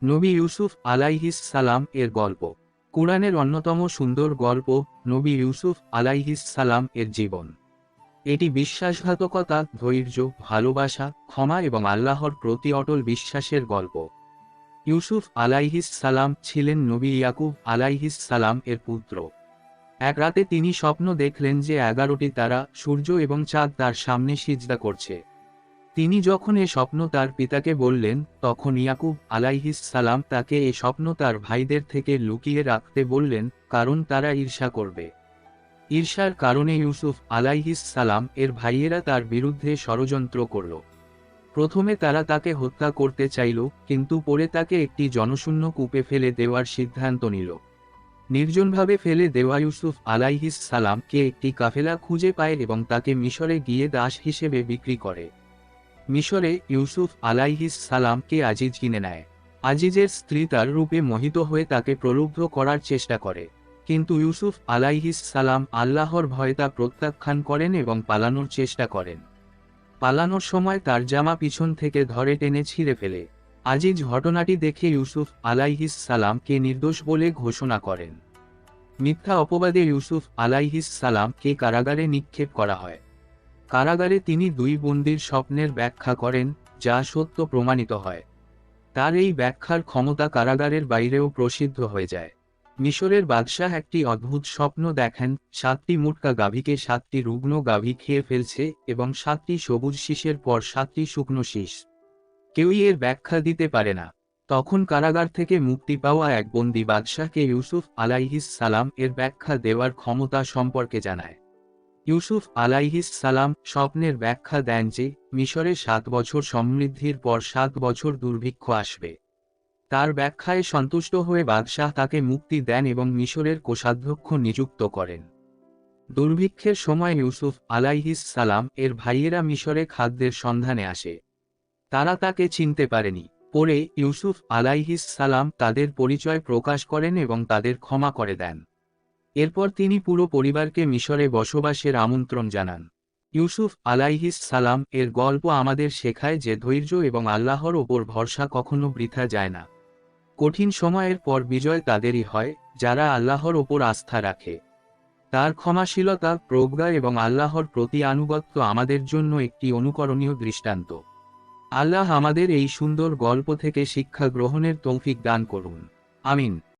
নবী ইউসুফ আলাইহিস সালাম এর গল্প। কুরআনের অন্যতম সুন্দর গল্প নবী ইউসুফ আলাইহিস সালাম এর জীবন। এটি বিশ্বাসঘাতকতা, ধৈর্য, ভালোবাসা, ক্ষমা এবং আল্লাহর প্রতি অটল বিশ্বাসের গল্প। ইউসুফ আলাইহিস সালাম ছিলেন নবী ইয়াকুব আলাইহিস সালাম এর পুত্র। এক রাতে তিনি স্বপ্ন দেখলেন যে 11টি তারা, সূর্য এবং চাঁদ তার সামনে সিজদা করছে। তিনি যখন এ স্বপ্ন তার পিতাকে বললেন, তখন ইয়াকুব আলাইহিস সালাম তাকে এ স্বপ্ন তার ভাইদের থেকে লুকিয়ে রাখতে বললেন, কারণ তারা ঈর্ষা করবে। ঈর্ষার কারণে ইউসুফ আলাইহিস সালাম এর ভাইয়েরা তার বিরুদ্ধে ষড়যন্ত্র করল। প্রথমে তারা তাকে হত্যা করতে চাইল, কিন্তু পরে তাকে একটি জনশূন্য কূপে ফেলে দেওয়ার সিদ্ধান্ত নিল। নির্জনভাবে ফেলে দেওয়া ইউসুফ আলাইহিস সালামকে একটি কাফেলা খুঁজে পায় এবং তাকে মিশরে গিয়ে দাস হিসেবে বিক্রি করে। মিশরে ইউসুফ আলাইহিস সালামকে আজিজ কিনে নেয়। আজিজের স্ত্রী তার রূপে মোহিত হয়ে তাকে প্রলুব্ধ করার চেষ্টা করে, কিন্তু ইউসুফ আলাইহিস সালাম আল্লাহর ভয়ে তা প্রত্যাখ্যান করেন এবং পালানোর চেষ্টা করেন। পালানোর সময় তার জামা পিছন থেকে ধরে টেনে ছিঁড়ে ফেলে। আজিজ ঘটনাটি দেখে ইউসুফ আলাইহিস সালামকে নির্দোষ বলে ঘোষণা করেন। মিথ্যা অপবাদে ইউসুফ আলাইহিস সালামকে কারাগারে নিক্ষেপ করা হয়। কারাগারে তিনি দুই বন্দির স্বপ্নের ব্যাখ্যা করেন, যা সত্য প্রমাণিত হয়। তার এই ব্যাখ্যার ক্ষমতা কারাগারের বাইরেও প্রসিদ্ধ হয়ে যায়। মিশরের বাদশাহ একটি অদ্ভুত স্বপ্ন দেখেন, 7টি মোটকা গাভীকে 7টি রুগ্ন গাভী খেয়ে ফেলছে এবং 7টি সবুজ শীষের পর 7টি শুকনো শীষ। কেউই এর ব্যাখ্যা দিতে পারে না। তখন কারাগার থেকে মুক্তি পাওয়া এক বন্দী বাদশাহকে ইউসুফ আলাইহিস সালাম এর ব্যাখ্যা দেওয়ার ক্ষমতা সম্পর্কে জানায়। ইউসুফ আলাইহিস সালাম স্বপ্নের ব্যাখ্যা দেন যে মিশরে 7 বছর সমৃদ্ধির পর 7 বছর দুর্ভিক্ষ আসবে। তার ব্যাখ্যায় সন্তুষ্ট হয়ে বাদশাহ তাকে মুক্তি দেন এবং মিশরের কোষাধ্যক্ষ নিযুক্ত করেন। দুর্ভিক্ষের সময় ইউসুফ আলাইহিস সালাম এর ভাইয়েরা মিশরে খাদ্যের সন্ধানে আসে। তারা তাকে চিনতে পারেনি। পরে ইউসুফ আলাইহিস সালাম তাদের পরিচয় প্রকাশ করেন এবং তাদের ক্ষমা করে দেন। এরপর তিনি পুরো পরিবারকে মিশরে বসবাসের আমন্ত্রণ জানান। ইউসুফ আলাইহিস সালাম এর গল্প আমাদের শেখায় যে ধৈর্য এবং আল্লাহর ওপর ভরসা কখনো বৃথা যায় না। কঠিন সময়ের পর বিজয় তাদেরই হয়, যারা আল্লাহর ওপর আস্থা রাখে। তার ক্ষমাশীলতা, প্রজ্ঞা এবং আল্লাহর প্রতি আনুগত্য আমাদের জন্য একটি অনুকরণীয় দৃষ্টান্ত। আল্লাহ আমাদের এই সুন্দর গল্প থেকে শিক্ষা গ্রহণের তৌফিক দান করুন। আমিন।